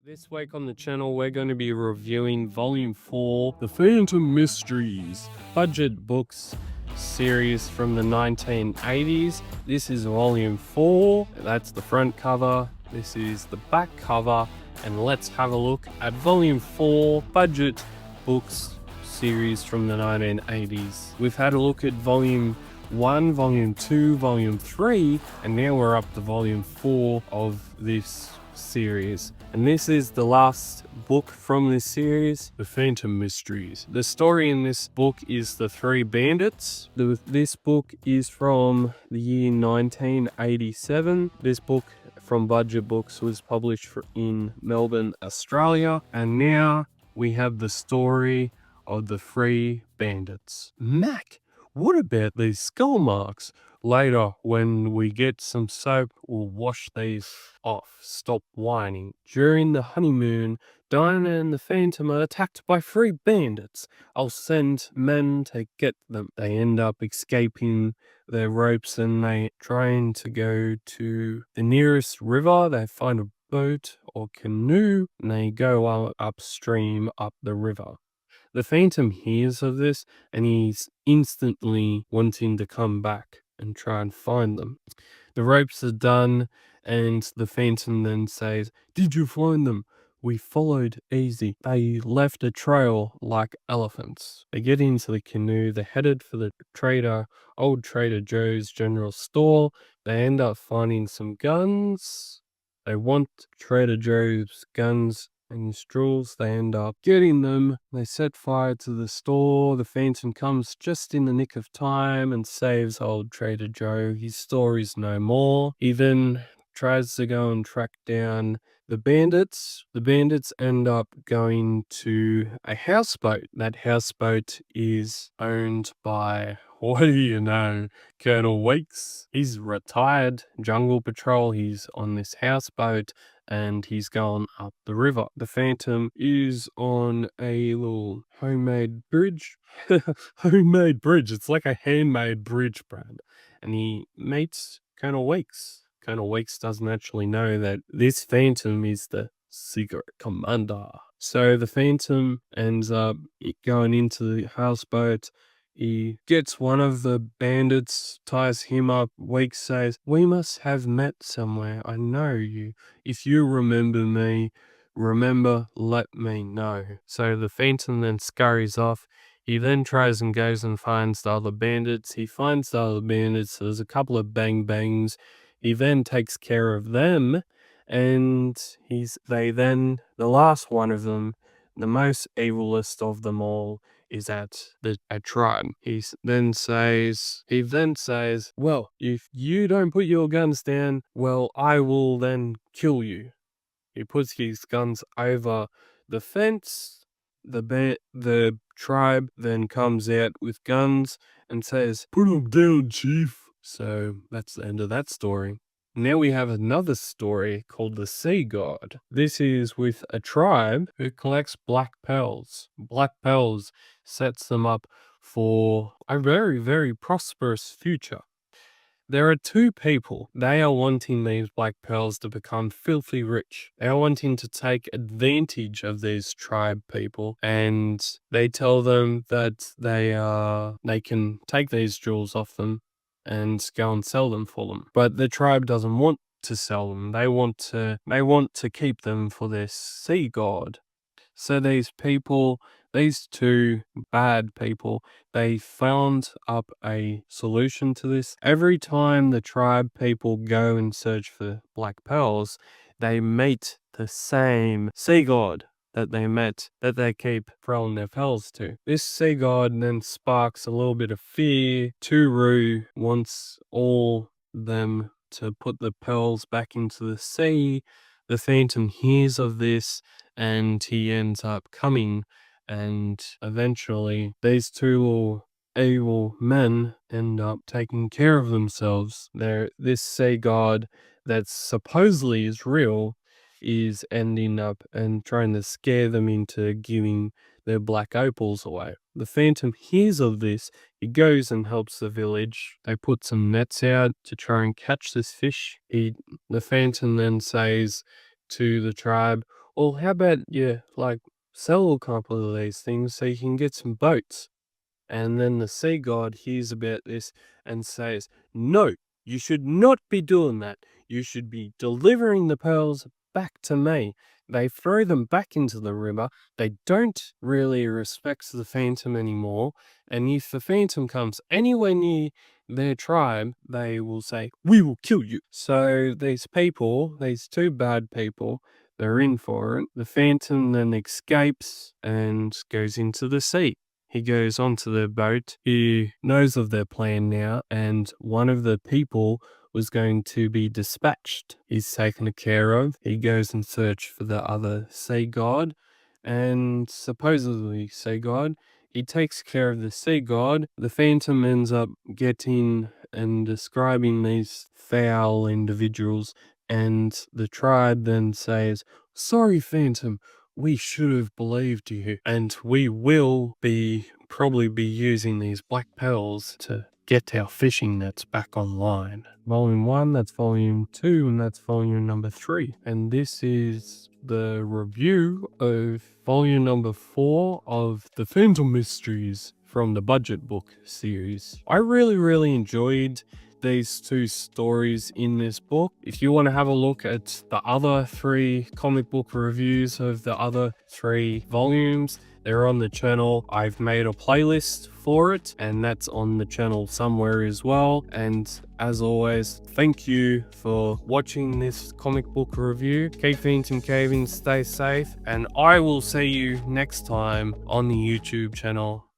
This week on the channel, we're going to be reviewing Volume 4, The Phantom Mysteries, budget books series from the 1980s. This is Volume 4, that's the front cover, this is the back cover, and let's have a look at Volume 4, budget books series from the 1980s. We've had a look at Volume 1, Volume 2, Volume 3, and now we're up to Volume 4 of this series. And this is the last book from this series, The Phantom Mysteries. The story in this book is The Three Bandits. This book is from the year 1987. This book from Budget Books was published in Melbourne, Australia. And now we have the story of the Three Bandits. Mac, what about these skull marks? Later, when we get some soap, we'll wash these off. Stop whining. During the honeymoon, Diana and the Phantom are attacked by three bandits. I'll send men to get them. They end up escaping their ropes and they trying to go to the nearest river. They find a boat or canoe and they go upstream up the river. The Phantom hears of this and he's instantly wanting to come back and try and find them. The ropes are done and the Phantom then says, "Did you find them? We followed easy. They left a trail like elephants." They get into the canoe, they're headed for the old Trader Joe's general store. They end up finding some guns. They want Trader Joe's guns and jewels. They end up getting them. They set fire to the store. The Phantom comes just in the nick of time and saves old Trader Joe. His store is no more. He then tries to go and track down the bandits. The bandits end up going to a houseboat. That houseboat is owned by, what do you know, Colonel Weeks. He's retired Jungle Patrol. He's on this houseboat and he's gone up the river. The Phantom is on a little homemade bridge. Homemade bridge. It's like a handmade bridge, Brad. And he meets Colonel Weeks. Colonel Weeks doesn't actually know that this Phantom is the secret commander. So the Phantom ends up going into the houseboat. He gets one of the bandits, ties him up. Weeks says, "We must have met somewhere. I know you. If you remember me, let me know." So the Phantom then scurries off. He then tries and goes and finds the other bandits. He finds the other bandits. There's a couple of bang-bangs. He then takes care of them. And the last one of them, the most evilest of them all, is at a tribe. He then says, "Well, if you don't put your guns down, well, I will then kill you." He puts his guns over the fence. The tribe then comes out with guns and says, "Put 'em down, chief." So that's the end of that story. Now we have another story called The Sea God. This is with a tribe who collects black pearls. Black pearls sets them up for a very, very prosperous future. There are two people. They are wanting these black pearls to become filthy rich. They are wanting to take advantage of these tribe people, and they tell them that they can take these jewels off them and go and sell them for them. But the tribe doesn't want to sell them. They want to keep them for their sea god. So these two bad people, they found up a solution to this. Every time the tribe people go and search for black pearls, they meet the same sea god that they keep throwing their pearls to. This sea god then sparks a little bit of fear. Turu wants all them to put the pearls back into the sea. The Phantom hears of this and he ends up coming, and eventually these two little evil men end up taking care of themselves. This sea god that supposedly is real is ending up and trying to scare them into giving their black opals away. The Phantom hears of this. He goes and helps the village. They put some nets out to try and catch this fish. The Phantom then says to the tribe, Well, how about you, like, sell a couple of these things so you can get some boats? And then the sea god hears about this and says, "No, you should not be doing that. You should be delivering the pearls back to me." They throw them back into the river. They don't really respect the Phantom anymore. And if the Phantom comes anywhere near their tribe, they will say, "We will kill you." So these people, these two bad people, they're in for it. The Phantom then escapes and goes into the sea. He goes onto the boat. He knows of their plan now, and one of the people was going to be dispatched. He's taken care of. He goes in search for the other sea god, and supposedly sea god. He takes care of the sea god. The Phantom ends up getting and describing these foul individuals, and the tribe then says, "Sorry, Phantom, we should have believed you, and we will probably be using these black pearls to get our fishing nets back online." Volume 1, that's volume 2, and that's volume number 3. And this is the review of volume number 4 of The Phantom Mysteries from the Budget Book series. I really enjoyed these two stories in this book. If you want to have a look at the other 3 comic book reviews of the other 3 volumes, they're on the channel. I've made a playlist for it, and that's on the channel somewhere as well. And as always, thank you for watching this comic book review. Keep Phantom Caving, stay safe, and I will see you next time on the YouTube channel.